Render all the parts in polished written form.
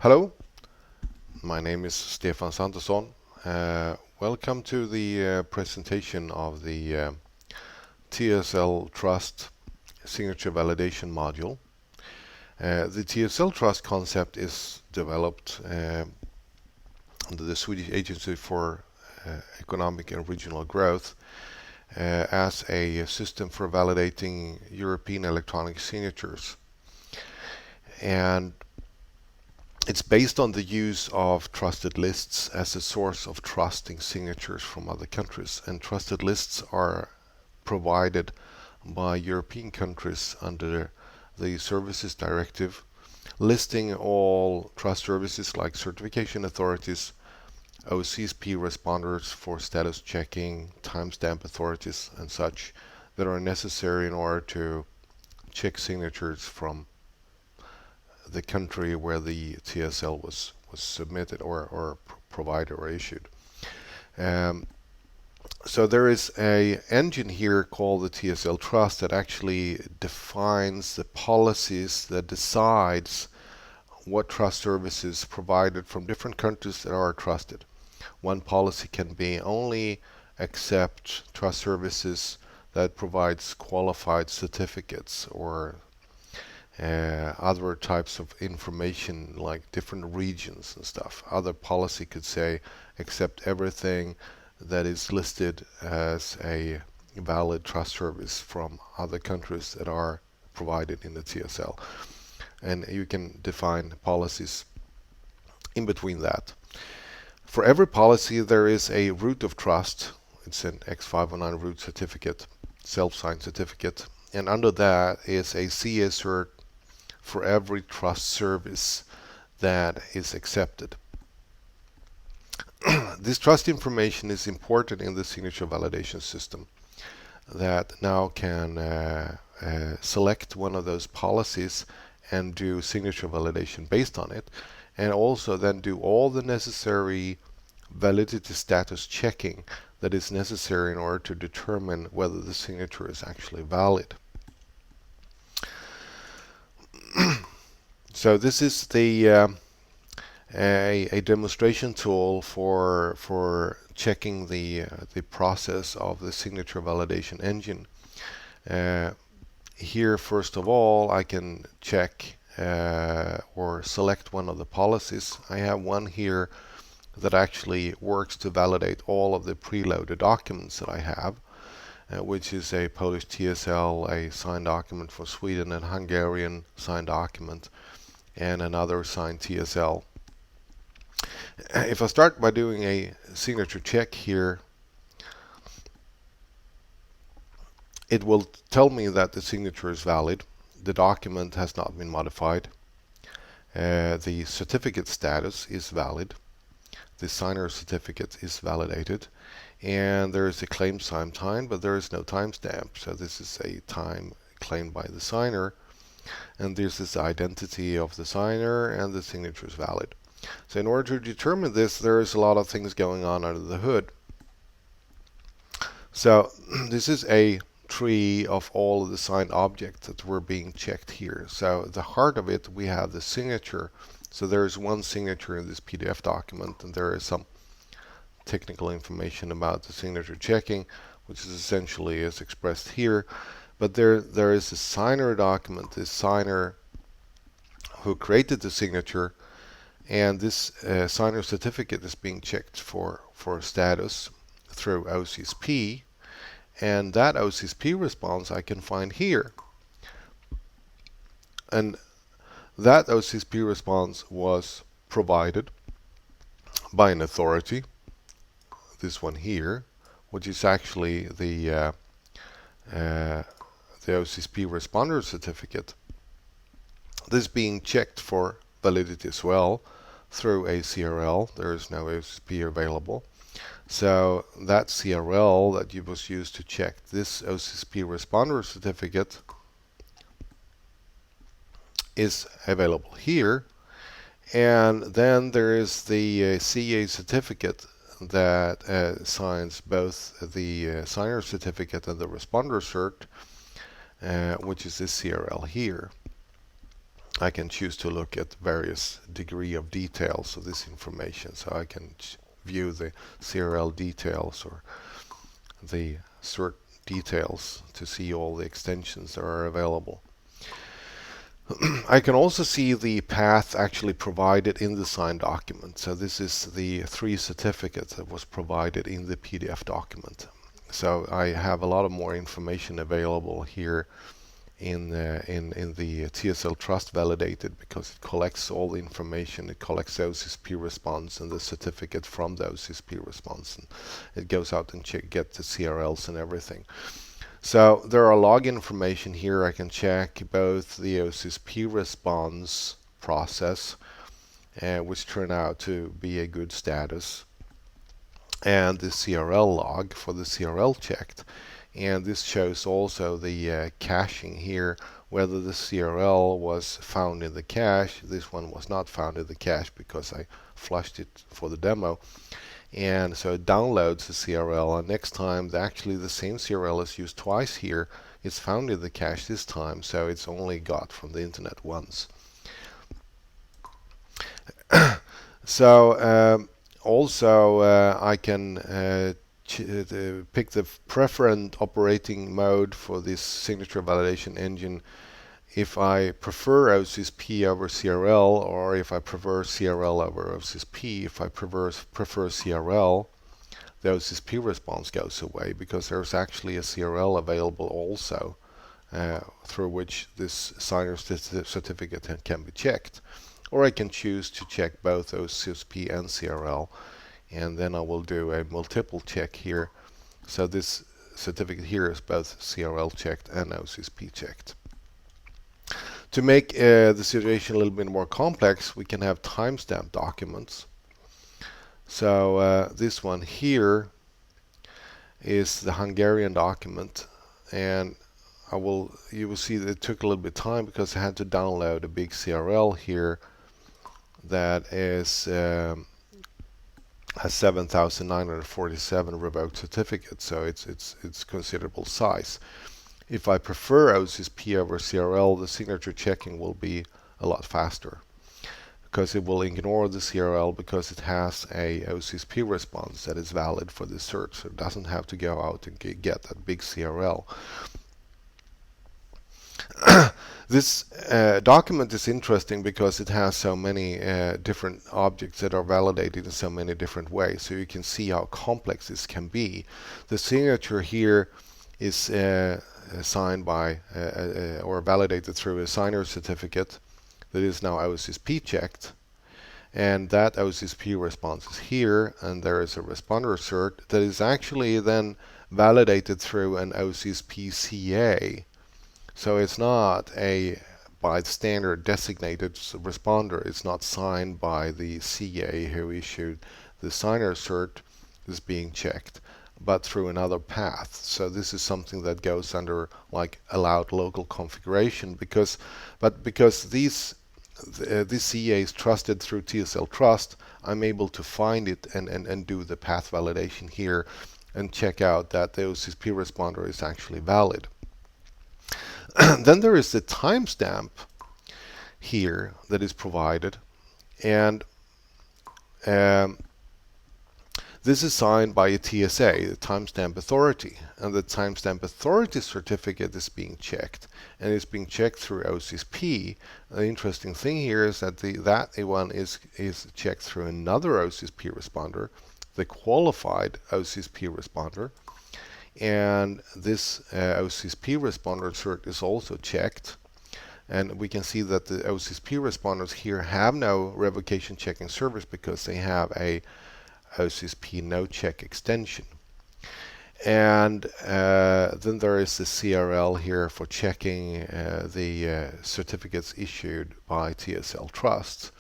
Hello, my name is Stefan Santesson. Welcome to the presentation of the TSL Trust Signature Validation module. The TSL Trust concept is developed under the Swedish Agency for Economic and Regional Growth as a system for validating European electronic signatures. And it's based on the use of trusted lists as a source of trusting signatures from other countries, and trusted lists are provided by European countries under the Services Directive, listing all trust services like certification authorities, OCSP responders for status checking, timestamp authorities, and such that are necessary in order to check signatures from the country where the TSL was submitted or provided or issued. So there is a engine here called the TSL Trust that actually defines the policies that decides what trust services provided from different countries that are trusted. One policy can be only accept trust services that provides qualified certificates or other types of information like different regions and stuff. Other policy could say accept everything that is listed as a valid trust service from other countries that are provided in the TSL. And you can define policies in between that. For every policy there is a root of trust. It's an X509 root certificate, self-signed certificate, and under that is a CA cert for every trust service that is accepted. This trust information is important in the signature validation system that now can select one of those policies and do signature validation based on it, and also then do all the necessary validity status checking that is necessary in order to determine whether the signature is actually valid. So this is the a demonstration tool for checking the process of the signature validation engine. Here, first of all, I can check or select one of the policies. I have one here that actually works to validate all of the preloaded documents that I have, which is a Polish TSL, a signed document for Sweden, and Hungarian signed document, and another signed TSL. If I start by doing a signature check here, it will tell me that the signature is valid. The document has not been modified. The certificate status is valid. The signer certificate is validated. And there is a claim time, but there is no timestamp. So this is a time claimed by the signer. And this is the identity of the signer, and the signature is valid. So in order to determine this, there is a lot of things going on under the hood. So this is a tree of all of the signed objects that were being checked here. So at the heart of it, we have the signature. So there is one signature in this PDF document, and there is some technical information about the signature checking, which is essentially as expressed here. But there is a signer document, this signer who created the signature, and this signer certificate is being checked for status through OCSP, and that OCSP response I can find here. And that OCSP response was provided by an authority, this one here, which is actually the OCSP responder certificate. This being checked for validity as well through a CRL. There is no OCSP available. So that CRL that was used to check this OCSP responder certificate is available here. And then there is the CA certificate that signs both the signer certificate and the responder cert, which is this CRL here. I can choose to look at various degree of details of this information. So I can view the CRL details or the cert details to see all the extensions that are available. I can also see the path actually provided in the signed document. So this is the 3 certificates that was provided in the PDF document. So I have a lot of more information available here in the TSL Trust Validated, because it collects all the information. It collects the OCSP response and the certificate from the OCSP response, and it goes out and get the CRLs and everything. So there are log information here. I can check both the OCSP response process, which turned out to be a good status, and the CRL log for the CRL checked. And this shows also the caching here, whether the CRL was found in the cache. This one was not found in the cache because I flushed it for the demo. And so it downloads the CRL, and next time actually the same CRL is used twice here. It's found in the cache this time, so it's only got from the internet once. So also I can pick the preferred operating mode for this signature validation engine if I prefer OCSP over CRL, or if I prefer CRL over OCSP. If I prefer CRL, the OCSP response goes away, because there's actually a CRL available also through which this signer certificate can be checked. Or I can choose to check both OCSP and CRL, and then I will do a multiple check here. So this certificate here is both CRL checked and OCSP checked. To make the situation a little bit more complex, we can have timestamp documents. So this one here is the Hungarian document, and you will see that it took a little bit of time because I had to download a big CRL here that is has 7,947 revoked certificates, so it's considerable size. If I prefer OCSP over CRL, the signature checking will be a lot faster, because it will ignore the CRL because it has a OCSP response that is valid for the search, so it doesn't have to go out and get that big CRL. This document is interesting because it has so many different objects that are validated in so many different ways, so you can see how complex this can be. The signature here is signed by or validated through a signer certificate that is now OCSP checked, and that OCSP response is here, and there is a responder cert that is actually then validated through an OCSP CA. So it's not a by the standard designated responder. It's not signed by the CA who issued the signer cert is being checked, but through another path. So this is something that goes under like allowed local configuration, because this CA is trusted through TSL Trust, I'm able to find it and do the path validation here and check out that the OCSP responder is actually valid. Then there is the timestamp here that is provided, and this is signed by a TSA, the timestamp authority, and the timestamp authority certificate is being checked, and it's being checked through OCSP. The interesting thing here is that that one is checked through another OCSP responder, the qualified OCSP responder, and this OCSP responder cert is also checked. And we can see that the OCSP responders here have no revocation checking service because they have a OCSP no check extension. And then there is the CRL here for checking the certificates issued by TSL Trust.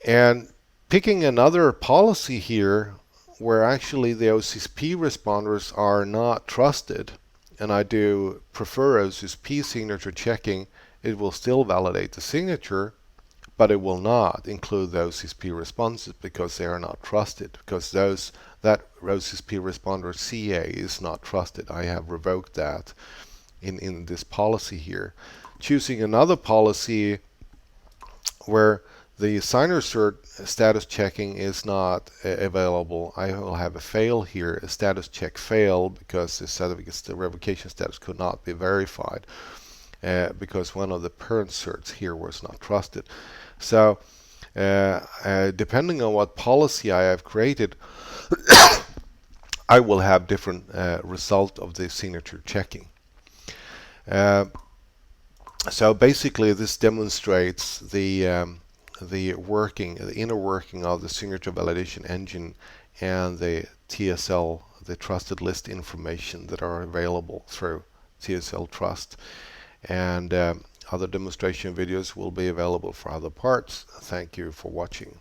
And picking another policy here where actually the OCSP responders are not trusted, and I do prefer OCSP signature checking, it will still validate the signature, but it will not include the OCSP responses because they are not trusted, because that OCSP responder CA is not trusted. I have revoked that in this policy here. choosing another policy where the signer cert status checking is not available, I will have a fail here, a status check fail, because the certificate's the revocation status could not be verified because one of the parent certs here was not trusted. So depending on what policy I have created, I will have different result of the signature checking. So basically, this demonstrates the inner working of the signature validation engine and the TSL, the trusted list information that are available through TSL Trust. And other demonstration videos will be available for other parts. Thank you for watching.